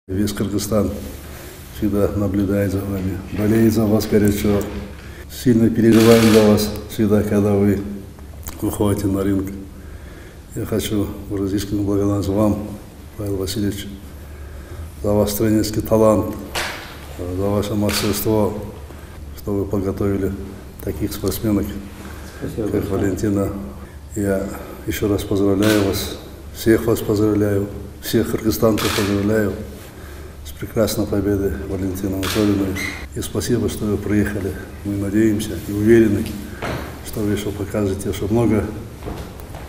Весь Кыргызстан всегда наблюдает за вами, болеет за вас горячо, сильно переживаем за вас всегда, когда вы выходите на ринг. Я хочу выразить искреннюю благодарность вам, Павел Васильевич, за ваш тренерский талант, за ваше мастерство, что вы подготовили таких спортсменок, как Валентина. Я еще раз поздравляю вас поздравляю, всех кыргызстанцев поздравляю с прекрасной победой Валентины Анатольевны. И спасибо, что вы приехали. Мы надеемся и уверены, что вы еще покажете, что много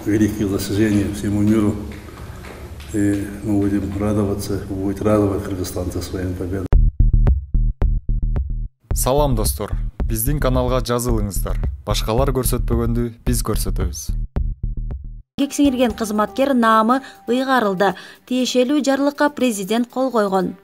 великих достижений всему миру. И мы будем радоваться, вы будете радовать кыргызстанцев своим победам. Салам достор, биздин каналга жазылыңыздар. Башкалар көрсөтпөгөндү биз көрсөтөбүз. Еңбек сіңірген қызматкер наамы ыйгарылды. Тиешелүү жарлыкка президент кол койгон.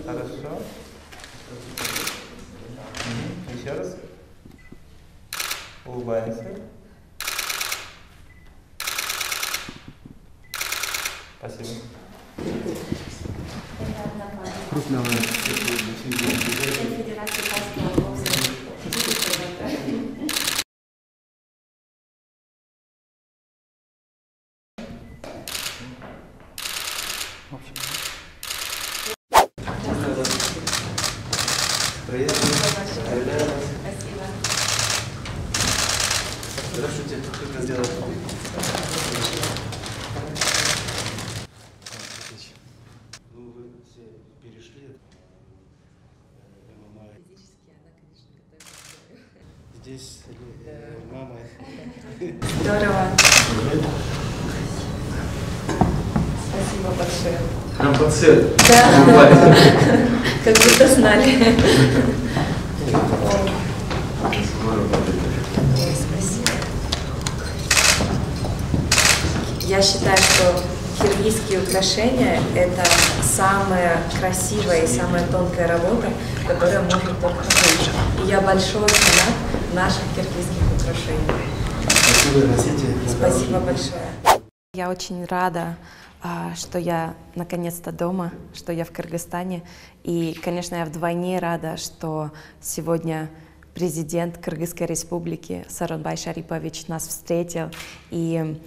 Хорошо. Еще раз. Улыбаемся. Спасибо. Приятно. Спасибо. Здравствуйте. Только сделать. Ну, вы все перешли. Физически она, конечно, готовит. Здесь мама. Здорово. Спасибо большое. Прям под цвет. Да. Как будто знали. Ой, спасибо. Я считаю, что киргизские украшения – это самая красивая и самая тонкая работа, которая может только быть. И я большой фанат наших киргизских украшений. Спасибо, носите. Спасибо большое. Я очень рада, что я наконец-то дома, что я в Кыргызстане. И, конечно, я вдвойне рада, что сегодня президент Кыргызской республики Сооронбай Шарипович нас встретил. И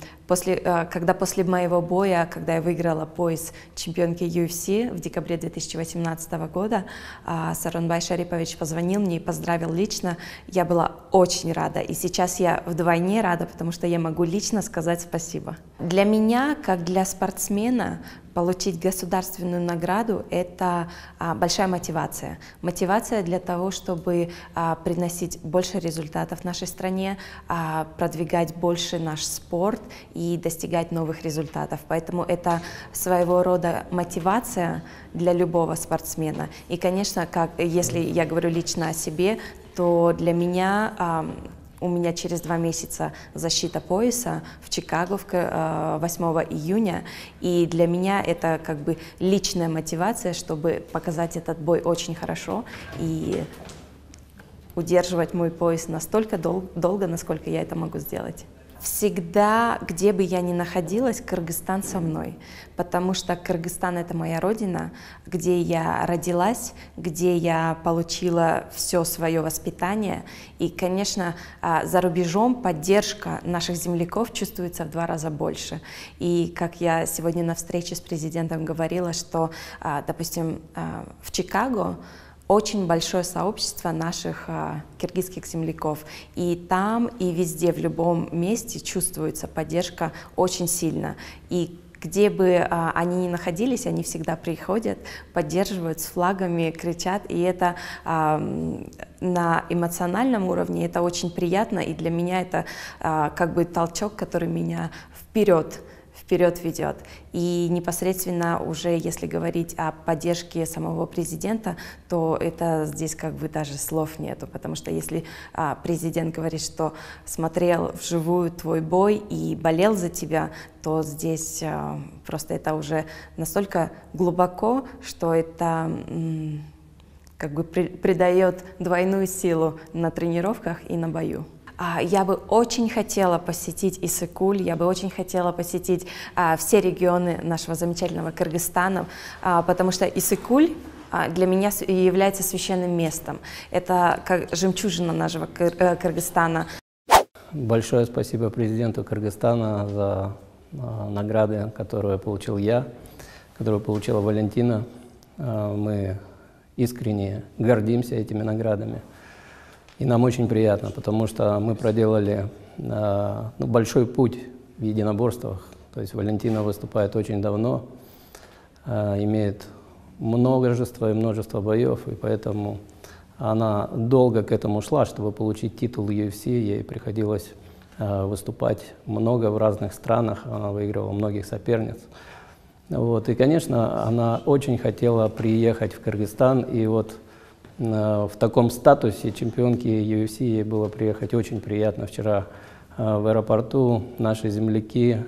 когда после моего боя, когда я выиграла пояс чемпионки UFC в декабре 2018 года, Сооронбай Шарипович позвонил мне и поздравил лично. Я была очень рада. И сейчас я вдвойне рада, потому что я могу лично сказать спасибо. Для меня, как для спортсмена, получить государственную награду – это большая мотивация. Мотивация для того, чтобы приносить больше результатов в нашей стране, продвигать больше наш спорт и достигать новых результатов. Поэтому это своего рода мотивация для любого спортсмена. И, конечно, если я говорю лично о себе, то для меня у меня через 2 месяца защита пояса в Чикаго 8 июня. И для меня это как бы личная мотивация, чтобы показать этот бой очень хорошо и удерживать мой пояс настолько долго, насколько я это могу сделать. Всегда, где бы я ни находилась, Кыргызстан со мной, потому что Кыргызстан — это моя родина, где я родилась, где я получила все свое воспитание. И, конечно, за рубежом поддержка наших земляков чувствуется в 2 раза больше. И как я сегодня на встрече с президентом говорила, что, допустим, в Чикаго очень большое сообщество наших киргизских земляков. И там, и везде, в любом месте чувствуется поддержка очень сильно. И где бы они ни находились, они всегда приходят, поддерживают с флагами, кричат. И это на эмоциональном уровне это очень приятно. И для меня это как бы толчок, который меня вперед ведет. И непосредственно уже, если говорить о поддержке самого президента, то это здесь как бы даже слов нету, потому что если президент говорит, что смотрел вживую твой бой и болел за тебя, то здесь просто это уже настолько глубоко, что это как бы придает двойную силу на тренировках и на бою. Я бы очень хотела посетить Иссык-Куль, я бы очень хотела посетить все регионы нашего замечательного Кыргызстана, потому что Иссык-Куль для меня является священным местом. Это как жемчужина нашего Кыргызстана. Большое спасибо президенту Кыргызстана за награды, которые получил я, которую получила Валентина. Мы искренне гордимся этими наградами. И нам очень приятно, потому что мы проделали большой путь в единоборствах. То есть Валентина выступает очень давно, имеет множество боев, и поэтому она долго к этому шла, чтобы получить титул UFC. Ей приходилось выступать много в разных странах, она выигрывала многих соперниц. Вот. И, конечно, она очень хотела приехать в Кыргызстан, и вот в таком статусе чемпионки UFC ей было приехать очень приятно. Вчера в аэропорту наши земляки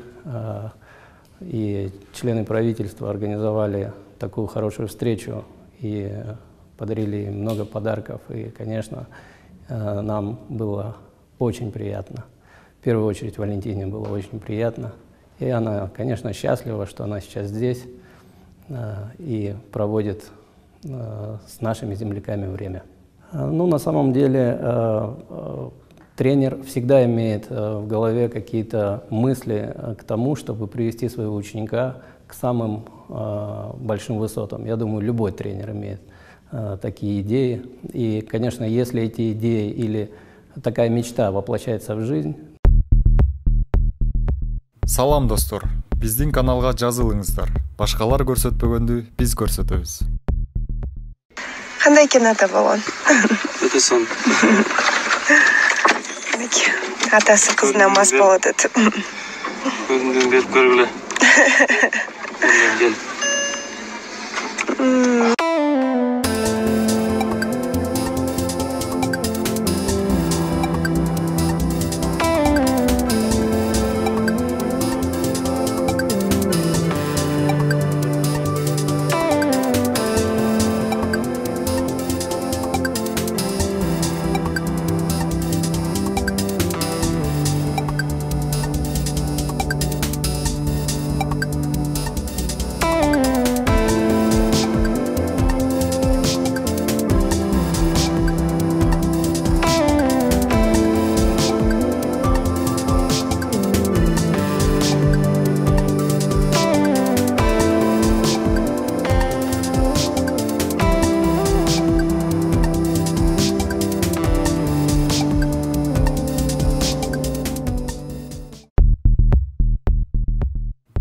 и члены правительства организовали такую хорошую встречу и подарили ей много подарков. И, конечно, нам было очень приятно. В первую очередь Валентине было очень приятно. И она, конечно, счастлива, что она сейчас здесь и проводит с нашими земляками время. Ну, на самом деле, тренер всегда имеет в голове какие-то мысли к тому, чтобы привести своего ученика к самым большим высотам. Я думаю, любой тренер имеет такие идеи. И, конечно, если эти идеи или такая мечта воплощается в жизнь. Салам, достор. Биздин каналга жазылыңыздар. Башкалар көрсөтпөгөндү биз көрсөтөбүз. Қандай кинода болған? Өте сон. Атасы қызына мас болады. Бүгінгі беріп көргілі. Кел.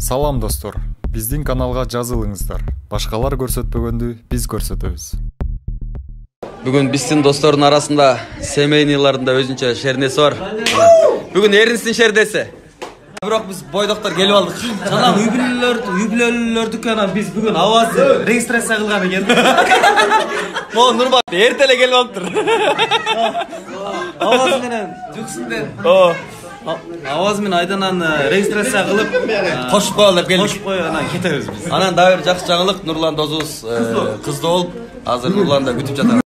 Салам, достор. Биздин каналга жазылыңыздар. Башкалар көрсөтпөгөндү биз көрсөтөбүз. Бүгін биздин достордун арасында семейныйларында өзүнчө шернеси бар. Бүгін эринсин шердеси. Бирок биз бойдоктор келип алдык. Жана юбилейлердүк анан биз бүгүн аваз регистрация кылган экен. Могу Нурбак эртеле келип алыптыр. Аваз менен жүксүнден. Аваз менен айданан регистрация кылып, Кошуп коелу деп келдик. Кошуп коюп анан кетебиз биз. Анан дагы бир жакшы жаңылык, Нурлан досубуз кызды болуп, азыр Нурланды күтүп жатат.